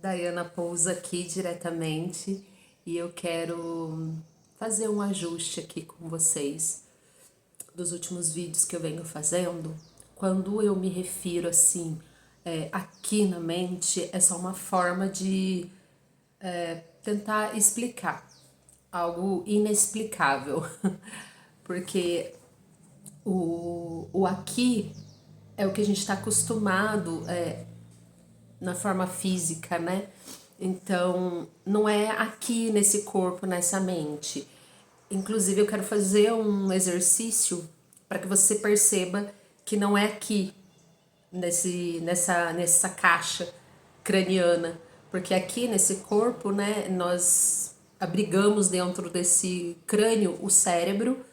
Dayana Pousa aqui diretamente e eu quero fazer um ajuste aqui com vocês dos últimos vídeos que eu venho fazendo. Quando eu me refiro assim, aqui na mente, é só uma forma de tentar explicar algo inexplicável, porque o aqui é o que a gente está acostumado na forma física, né? Então, não é aqui nesse corpo, nessa mente. Inclusive, eu quero fazer um exercício para que você perceba que não é aqui, nessa caixa craniana. Porque aqui nesse corpo, né, nós abrigamos dentro desse crânio o cérebro,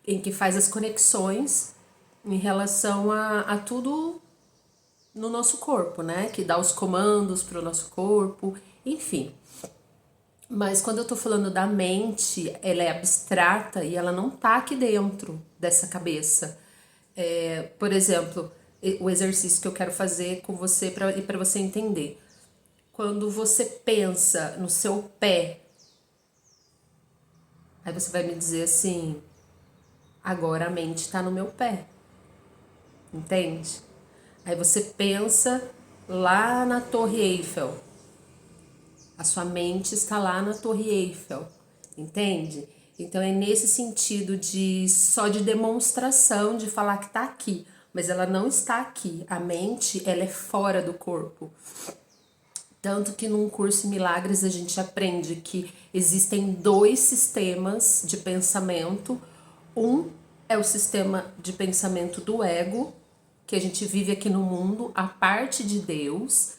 em que faz as conexões em relação a tudo no nosso corpo, né? Que dá os comandos para o nosso corpo, enfim. Mas quando eu tô falando da mente, ela é abstrata e ela não tá aqui dentro dessa cabeça. Por exemplo, o exercício que eu quero fazer com você para você entender. Quando você pensa no seu pé, aí você vai me dizer assim: agora a mente tá no meu pé, entende? Aí você pensa lá na Torre Eiffel. A sua mente está lá na Torre Eiffel, entende? Então é nesse sentido de só de demonstração de falar que está aqui, mas ela não está aqui. A mente, ela é fora do corpo. Tanto que num curso em Milagres a gente aprende que existem dois sistemas de pensamento. Um é o sistema de pensamento do ego, que a gente vive aqui no mundo, a parte de Deus.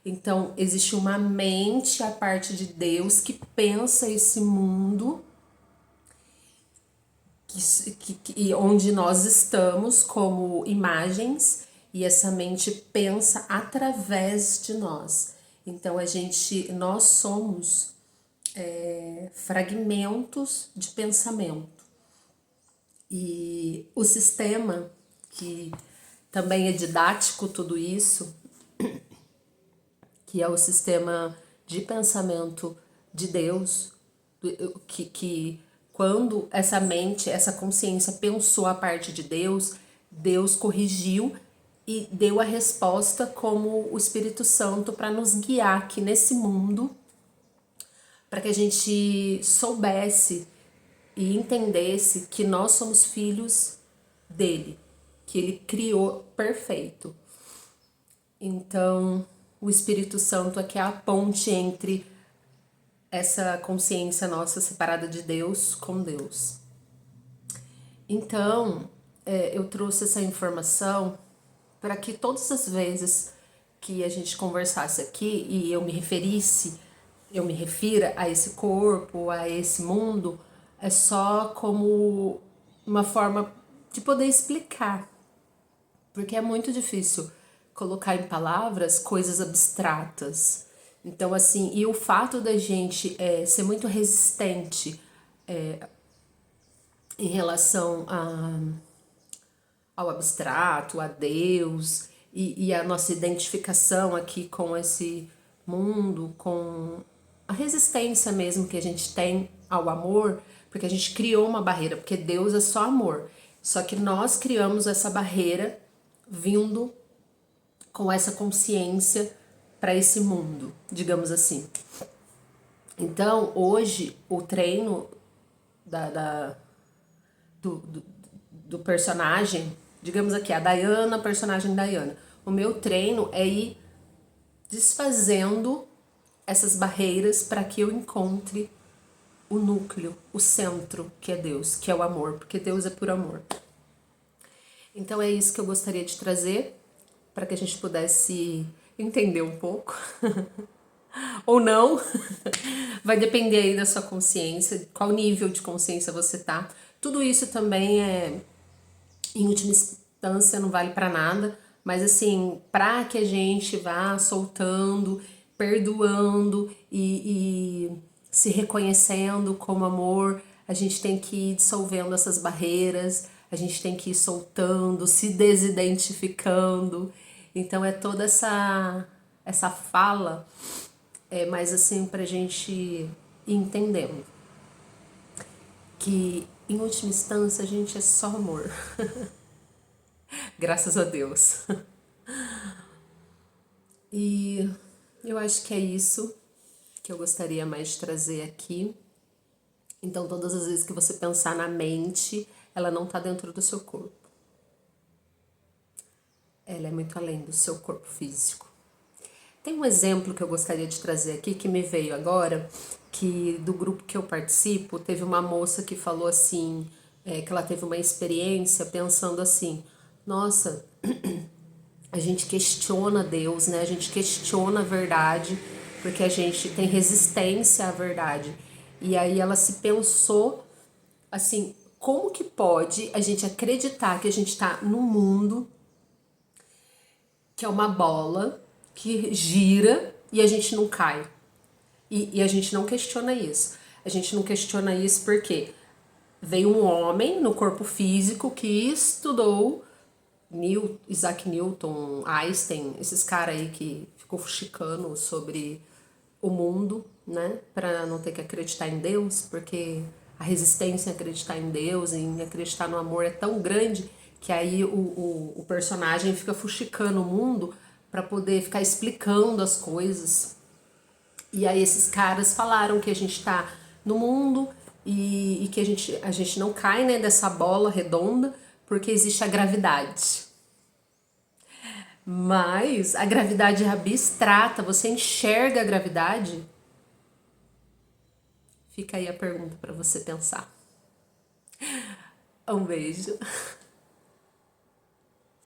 Então, existe uma mente, a parte de Deus, que pensa esse mundo onde nós estamos como imagens, e essa mente pensa através de nós. Então, nós somos fragmentos de pensamento. E o sistema, que também é didático tudo isso, que é o sistema de pensamento de Deus, que quando essa mente, essa consciência pensou a parte de Deus, Deus corrigiu e deu a resposta como o Espírito Santo para nos guiar aqui nesse mundo, para que a gente soubesse e entendesse que nós somos filhos dele, que ele criou perfeito. Então, o Espírito Santo é que é a ponte entre essa consciência nossa separada de Deus com Deus. Então, eu trouxe essa informação para que todas as vezes que a gente conversasse aqui e eu me refira a esse corpo, a esse mundo, é só como uma forma de poder explicar, porque é muito difícil colocar em palavras coisas abstratas. Então, assim, e o fato da gente ser muito resistente em relação ao abstrato, a Deus, e a nossa identificação aqui com esse mundo, com a resistência mesmo que a gente tem ao amor, porque a gente criou uma barreira, porque Deus é só amor. Só que nós criamos essa barreira vindo com essa consciência para esse mundo, digamos assim. Então, hoje, o treino do personagem, digamos aqui, a Dayana, personagem Dayana, o meu treino é ir desfazendo essas barreiras para que eu encontre o núcleo, o centro, que é Deus, que é o amor, porque Deus é por amor. Então é isso que eu gostaria de trazer, para que a gente pudesse entender um pouco. Ou não, vai depender aí da sua consciência, qual nível de consciência você tá. Tudo isso também em última instância, não vale para nada, mas assim, para que a gente vá soltando, perdoando e se reconhecendo como amor, a gente tem que ir dissolvendo essas barreiras, a gente tem que ir soltando, se desidentificando. Então é toda essa fala É mais assim pra gente ir entendendo que, em última instância, a gente é só amor. Graças a Deus. E eu acho que é isso que eu gostaria mais de trazer aqui. Então, todas as vezes que você pensar na mente, ela não está dentro do seu corpo. Ela é muito além do seu corpo físico. Tem um exemplo que eu gostaria de trazer aqui que me veio agora, que do grupo que eu participo, teve uma moça que falou assim, que ela teve uma experiência pensando assim, nossa, a gente questiona Deus, né? A gente questiona a verdade, porque a gente tem resistência à verdade. E aí ela se pensou assim, como que pode a gente acreditar que a gente está no mundo que é uma bola que gira e a gente não cai. E a gente não questiona isso. A gente não questiona isso porque veio um homem no corpo físico que estudou Isaac Newton, Einstein, esses caras aí que ficou fuxicando sobre o mundo, né? Para não ter que acreditar em Deus, porque a resistência em acreditar em Deus, em acreditar no amor é tão grande que aí o personagem fica fuxicando o mundo para poder ficar explicando as coisas. E aí esses caras falaram que a gente tá no mundo e que a gente não cai, né, dessa bola redonda porque existe a gravidade. Mas a gravidade é abstrata, você enxerga a gravidade? Fica aí a pergunta para você pensar. Um beijo.